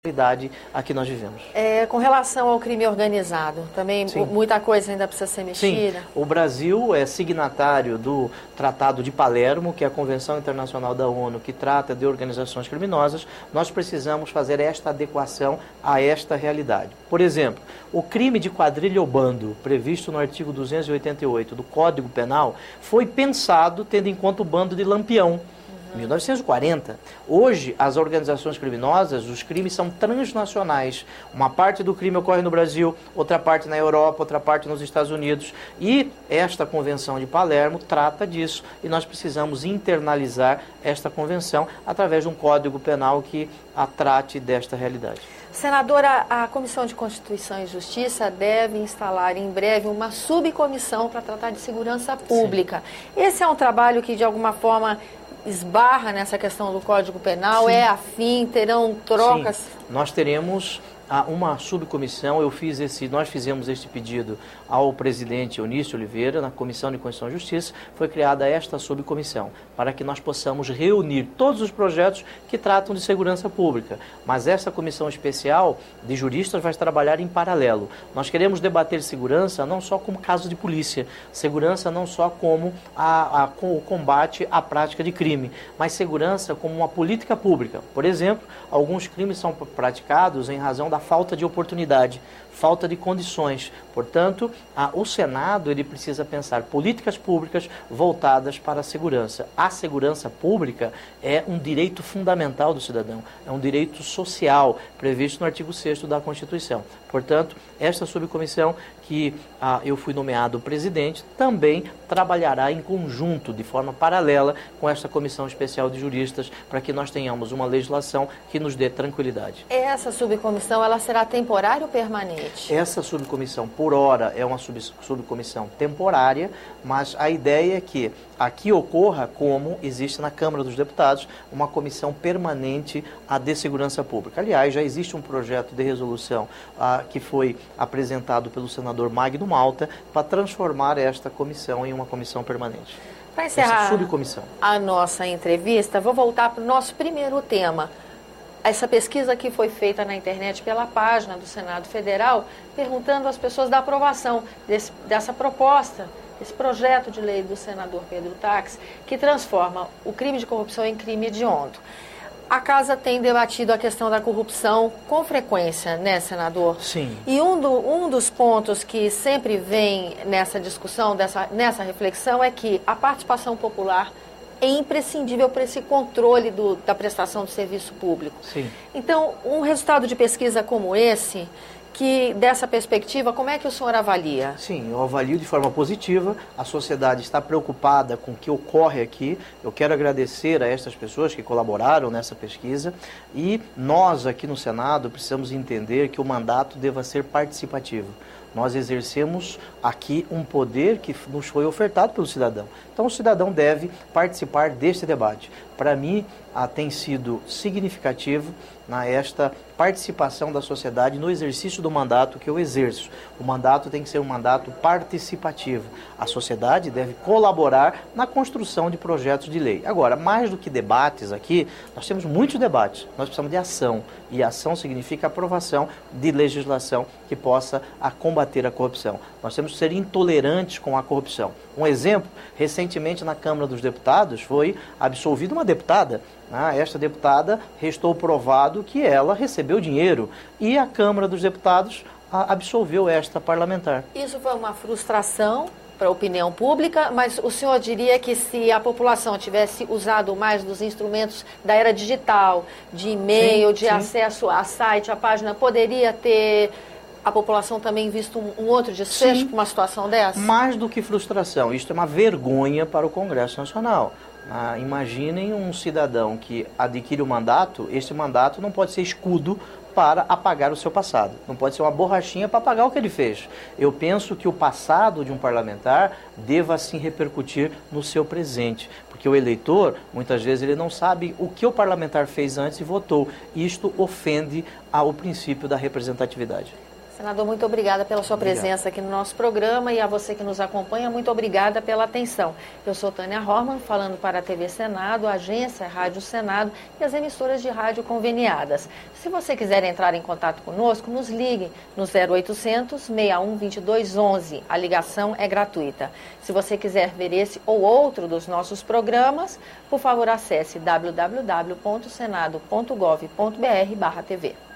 realidade a que nós vivemos. Com relação ao crime organizado, também muita coisa ainda precisa ser mexida? Sim, o Brasil é signatário do Tratado de Palermo, que é a Convenção Internacional da ONU que trata de organizações criminosas. Nós precisamos fazer esta adequação a esta realidade. Por exemplo, o crime de quadrilha ou bando, previsto no artigo 288 do Código Penal, foi pensado tendo em conta o bando de Lampião, 1940. Hoje, as organizações criminosas, os crimes são transnacionais. Uma parte do crime ocorre no Brasil, outra parte na Europa, outra parte nos Estados Unidos. E esta Convenção de Palermo trata disso. E nós precisamos internalizar esta convenção através de um Código Penal que a trate desta realidade. Senadora, a Comissão de Constituição e Justiça deve instalar em breve uma subcomissão para tratar de segurança pública. Sim. Esse é um trabalho que, de alguma forma, esbarra nessa questão do Código Penal? Sim. É afim? Terão trocas? Sim. Nós teremos uma subcomissão. Nós fizemos este pedido ao presidente Eunício Oliveira, na Comissão de Constituição e Justiça. Foi criada esta subcomissão para que nós possamos reunir todos os projetos que tratam de segurança pública. Mas essa comissão especial de juristas vai trabalhar em paralelo. Nós queremos debater segurança não só como caso de polícia, segurança não só como o combate à prática de crime, mas segurança como uma política pública. Por exemplo, alguns crimes são praticados em razão da falta de oportunidade, falta de condições. Portanto, o Senado ele precisa pensar políticas públicas voltadas para a segurança. A segurança pública é um direito fundamental do cidadão, é um direito social previsto no artigo 6º da Constituição. Portanto, esta subcomissão que eu fui nomeado presidente também trabalhará em conjunto, de forma paralela, com esta comissão especial de juristas, para que nós tenhamos uma legislação que nos dê tranquilidade. Essa subcomissão, ela será temporária ou permanente? Essa subcomissão, por hora, é uma subcomissão temporária, mas a ideia é que aqui ocorra, como existe na Câmara dos Deputados, uma comissão permanente de segurança pública. Aliás, já existe um projeto de resolução que foi apresentado pelo senador Magno Malta para transformar esta comissão em uma comissão permanente. Para encerrar a nossa entrevista, vou voltar para o nosso primeiro tema. Essa pesquisa que foi feita na internet pela página do Senado Federal, perguntando às pessoas da aprovação dessa proposta, esse projeto de lei do senador Pedro Taques, que transforma o crime de corrupção em crime hediondo. A Casa tem debatido a questão da corrupção com frequência, né, senador? Sim. E um dos pontos que sempre vem nessa discussão, nessa reflexão, é que a participação popular é imprescindível para esse controle da prestação do serviço público. Sim. Então, um resultado de pesquisa como esse, que dessa perspectiva, como é que o senhor avalia? Sim, eu avalio de forma positiva. A sociedade está preocupada com o que ocorre aqui. Eu quero agradecer a estas pessoas que colaboraram nessa pesquisa. E nós aqui no Senado precisamos entender que o mandato deva ser participativo. Nós exercemos aqui um poder que nos foi ofertado pelo cidadão. Então o cidadão deve participar deste debate. Para mim, tem sido significativo esta participação da sociedade no exercício do mandato que eu exerço. O mandato tem que ser um mandato participativo. A sociedade deve colaborar na construção de projetos de lei. Agora, mais do que debates aqui, nós temos muitos debates. Nós precisamos de ação. E ação significa aprovação de legislação que possa combater a corrupção. Nós temos que ser intolerantes com a corrupção. Um exemplo, recentemente na Câmara dos Deputados foi absolvida uma deputada. Esta deputada restou provado que ela recebeu dinheiro e a Câmara dos Deputados absolveu esta parlamentar. Isso foi uma frustração para a opinião pública, mas o senhor diria que se a população tivesse usado mais dos instrumentos da era digital, de e-mail, de acesso a site, a página, poderia ter a população também visto um outro desfecho para uma situação dessa? Mais do que frustração, isto é uma vergonha para o Congresso Nacional. Imaginem um cidadão que adquire o mandato, esse mandato não pode ser escudo para apagar o seu passado. Não pode ser uma borrachinha para apagar o que ele fez. Eu penso que o passado de um parlamentar deva sim repercutir no seu presente, porque o eleitor, muitas vezes, ele não sabe o que o parlamentar fez antes e votou. Isto ofende ao princípio da representatividade. Senador, muito obrigada pela sua presença aqui no nosso programa e a você que nos acompanha, muito obrigada pela atenção. Eu sou Tânia Horman, falando para a TV Senado, a agência Rádio Senado e as emissoras de rádio conveniadas. Se você quiser entrar em contato conosco, nos ligue no 0800 61 22 11. A ligação é gratuita. Se você quiser ver esse ou outro dos nossos programas, por favor acesse www.senado.gov.br/TV.